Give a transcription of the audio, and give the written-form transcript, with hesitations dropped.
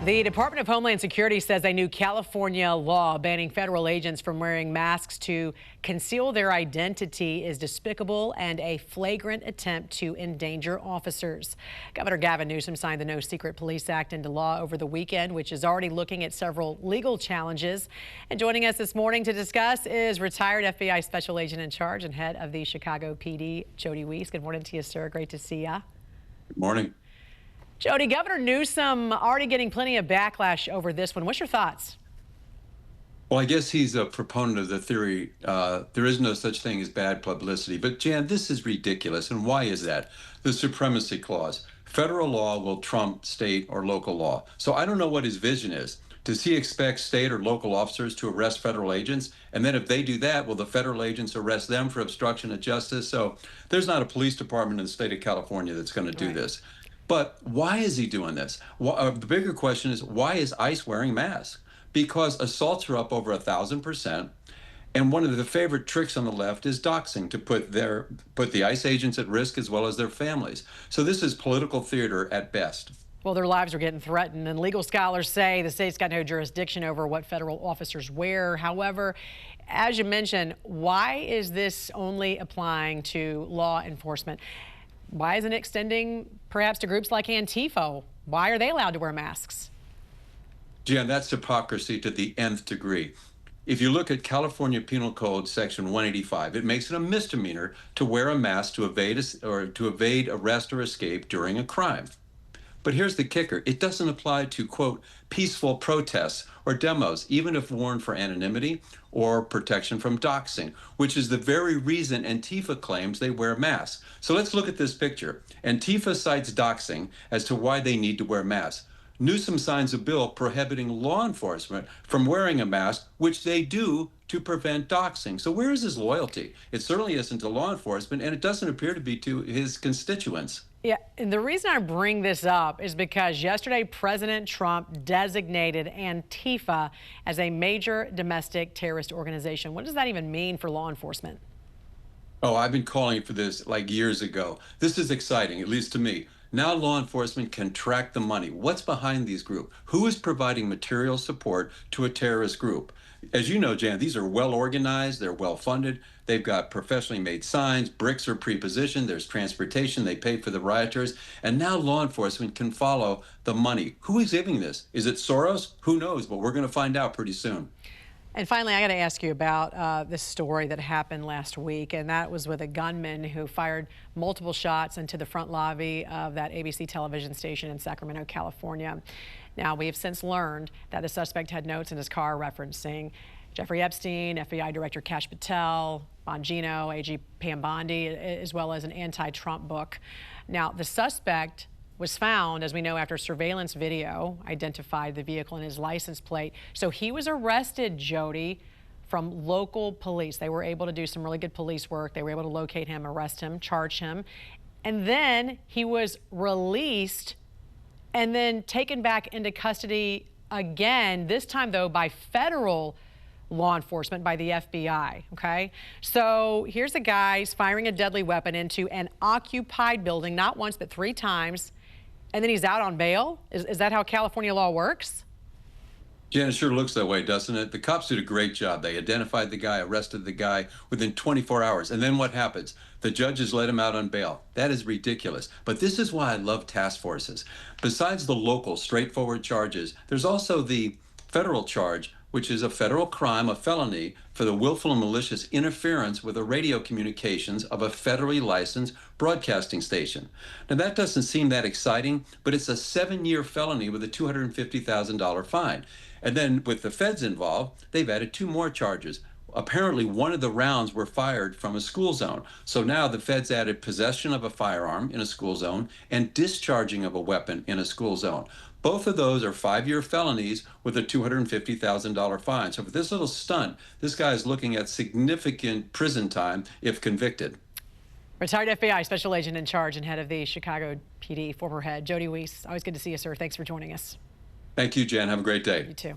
The Department of Homeland Security says a new California law banning federal agents from wearing masks to conceal their identity is despicable and a flagrant attempt to endanger officers. Governor Gavin Newsom signed the No Secret Police Act into law over the weekend, which is already looking at several legal challenges. And joining us this morning to discuss is retired FBI Special Agent in Charge and head of the Chicago PD, Jody Weis. Good morning to you, sir. Great to see you. Good morning. Jody, Governor Newsom already getting plenty of backlash over this one. What's your thoughts? Well, I guess he's a proponent of the theory there is no such thing as bad publicity. But, Jan, this is ridiculous. And why is that? The supremacy clause. Federal law will trump state or local law. So I don't know what his vision is. Does he expect state or local officers to arrest federal agents? And then if they do that, will the federal agents arrest them for obstruction of justice? So there's not a police department in the state of California that's going to do this. But why is he doing this? The bigger question is, why is ICE wearing masks? Because assaults are up over 1,000%. And one of the favorite tricks on the left is doxing, to put the ICE agents at risk as well as their families. So this is political theater at best. Well, their lives are getting threatened, and legal scholars say the state's got no jurisdiction over what federal officers wear. However, as you mentioned, why is this only applying to law enforcement? Why isn't it extending perhaps to groups like Antifa? Why are they allowed to wear masks? Jan, that's hypocrisy to the nth degree. If you look at California Penal Code Section 185, it makes it a misdemeanor to wear a mask to evade arrest or escape during a crime. But here's the kicker. It doesn't apply to, quote, peaceful protests or demos, even if worn for anonymity or protection from doxing, which is the very reason Antifa claims they wear masks. So let's look at this picture. Antifa cites doxing as to why they need to wear masks. Newsom signs a bill prohibiting law enforcement from wearing a mask, which they do to prevent doxing. So where is his loyalty? It certainly isn't to law enforcement, and it doesn't appear to be to his constituents. Yeah, and the reason I bring this up is because yesterday President Trump designated Antifa as a major domestic terrorist organization. What does that even mean for law enforcement? Oh, I've been calling for this like years ago. This is exciting, at least to me. Now law enforcement can track the money. What's behind these groups? Who is providing material support to a terrorist group? As you know, Jan, these are well organized, they're well funded, they've got professionally made signs, bricks are pre-positioned, there's transportation, they pay for the rioters, and now law enforcement can follow the money. Who is giving this? Is it Soros? Who knows, but we're going to find out pretty soon. And finally, I got to ask you about this story that happened last week, and that was with a gunman who fired multiple shots into the front lobby of that ABC television station in Sacramento, California. Now, we have since learned that the suspect had notes in his car referencing Jeffrey Epstein, FBI Director Kash Patel, Bongino, AG Pam Bondi, as well as an anti-Trump book. Now, the suspect was found, as we know, after surveillance video identified the vehicle and his license plate. So he was arrested, Jody, from local police. They were able to do some really good police work. They were able to locate him, arrest him, charge him. And then he was released and then taken back into custody again, this time, though, by federal law enforcement, by the FBI, okay? So here's a guy firing a deadly weapon into an occupied building, not once, but 3 times. And then he's out on bail? Is that how California law works? Jan, it sure looks that way, doesn't it? The cops did a great job. They identified the guy, arrested the guy within 24 hours. And then what happens? The judges let him out on bail. That is ridiculous. But this is why I love task forces. Besides the local, straightforward charges, there's also the federal charge, which is a federal crime, a felony, for the willful and malicious interference with the radio communications of a federally licensed broadcasting station. Now, that doesn't seem that exciting, but it's a 7-year felony with a $250,000 fine. And then with the feds involved, they've added 2 more charges. Apparently, one of the rounds were fired from a school zone. So now the feds added possession of a firearm in a school zone and discharging of a weapon in a school zone. Both of those are 5-year felonies with a $250,000 fine. So for this little stunt, this guy is looking at significant prison time if convicted. Retired FBI Special Agent in Charge and head of the Chicago PD, former head, Jody Weis. Always good to see you, sir. Thanks for joining us. Thank you, Jan. Have a great day. You too.